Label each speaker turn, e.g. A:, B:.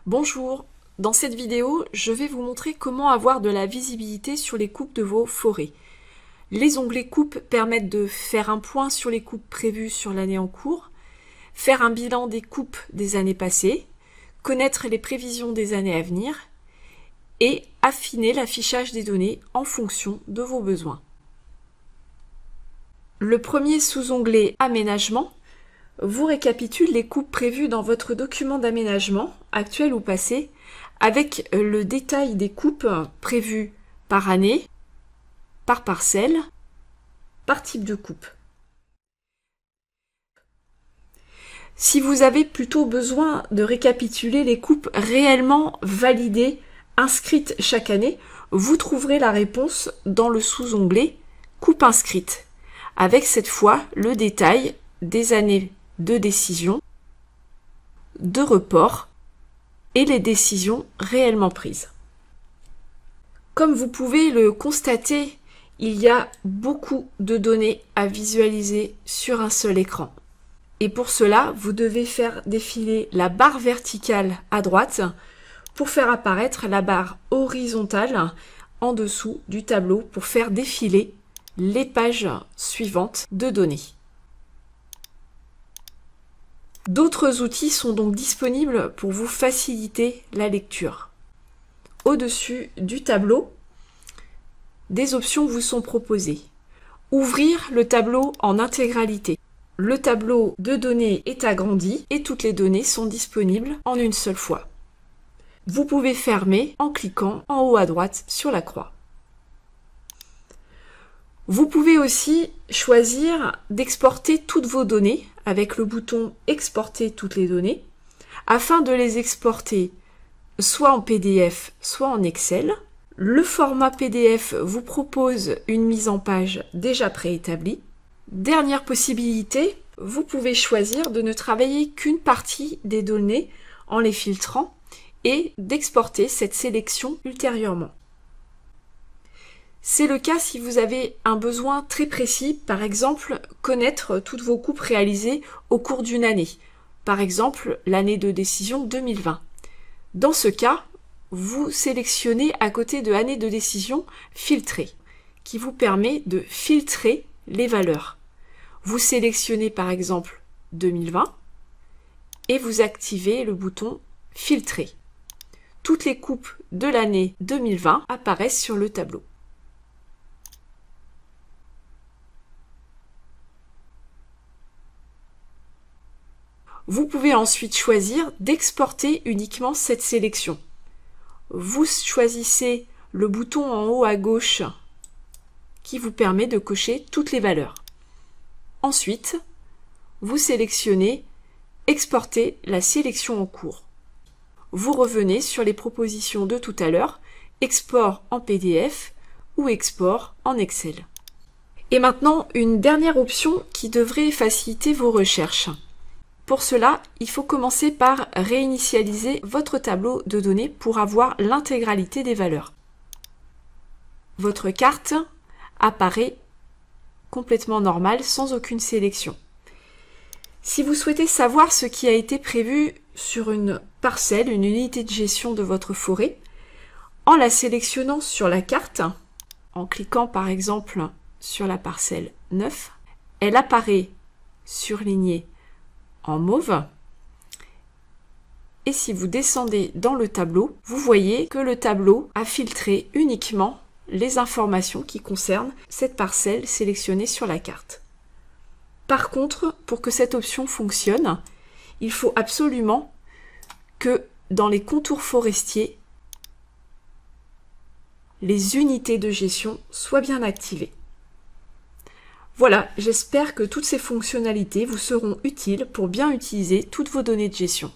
A: Bonjour, dans cette vidéo, je vais vous montrer comment avoir de la visibilité sur les coupes de vos forêts. Les onglets coupes permettent de faire un point sur les coupes prévues sur l'année en cours, faire un bilan des coupes des années passées, connaître les prévisions des années à venir et affiner l'affichage des données en fonction de vos besoins. Le premier sous-onglet Aménagement vous récapitule les coupes prévues dans votre document d'aménagement, actuel ou passé, avec le détail des coupes prévues par année, par parcelle, par type de coupe. Si vous avez plutôt besoin de récapituler les coupes réellement validées, inscrites chaque année, vous trouverez la réponse dans le sous-onglet Coupe inscrite, avec cette fois le détail des années de décision, de report et les décisions réellement prises. Comme vous pouvez le constater, il y a beaucoup de données à visualiser sur un seul écran. Et pour cela, vous devez faire défiler la barre verticale à droite pour faire apparaître la barre horizontale en dessous du tableau pour faire défiler les pages suivantes de données. D'autres outils sont donc disponibles pour vous faciliter la lecture. Au-dessus du tableau, des options vous sont proposées. Ouvrir le tableau en intégralité. Le tableau de données est agrandi et toutes les données sont disponibles en une seule fois. Vous pouvez fermer en cliquant en haut à droite sur la croix. Vous pouvez aussi choisir d'exporter toutes vos données avec le bouton « Exporter toutes les données » afin de les exporter soit en PDF, soit en Excel. Le format PDF vous propose une mise en page déjà préétablie. Dernière possibilité, vous pouvez choisir de ne travailler qu'une partie des données en les filtrant et d'exporter cette sélection ultérieurement. C'est le cas si vous avez un besoin très précis, par exemple connaître toutes vos coupes réalisées au cours d'une année, par exemple l'année de décision 2020. Dans ce cas, vous sélectionnez à côté de année de décision filtrée, qui vous permet de filtrer les valeurs. Vous sélectionnez par exemple 2020 et vous activez le bouton filtrer. Toutes les coupes de l'année 2020 apparaissent sur le tableau. Vous pouvez ensuite choisir d'exporter uniquement cette sélection. Vous choisissez le bouton en haut à gauche qui vous permet de cocher toutes les valeurs. Ensuite, vous sélectionnez « Exporter la sélection en cours ». Vous revenez sur les propositions de tout à l'heure, export en PDF ou export en Excel. Et maintenant, une dernière option qui devrait faciliter vos recherches. Pour cela, il faut commencer par réinitialiser votre tableau de données pour avoir l'intégralité des valeurs. Votre carte apparaît complètement normale, sans aucune sélection. Si vous souhaitez savoir ce qui a été prévu sur une parcelle, une unité de gestion de votre forêt, en la sélectionnant sur la carte, en cliquant par exemple sur la parcelle 9, elle apparaît surlignée en mauve. Et si vous descendez dans le tableau, vous voyez que le tableau a filtré uniquement les informations qui concernent cette parcelle sélectionnée sur la carte. Par contre, pour que cette option fonctionne, il faut absolument que dans les contours forestiers, les unités de gestion soient bien activées. Voilà, j'espère que toutes ces fonctionnalités vous seront utiles pour bien utiliser toutes vos données de gestion.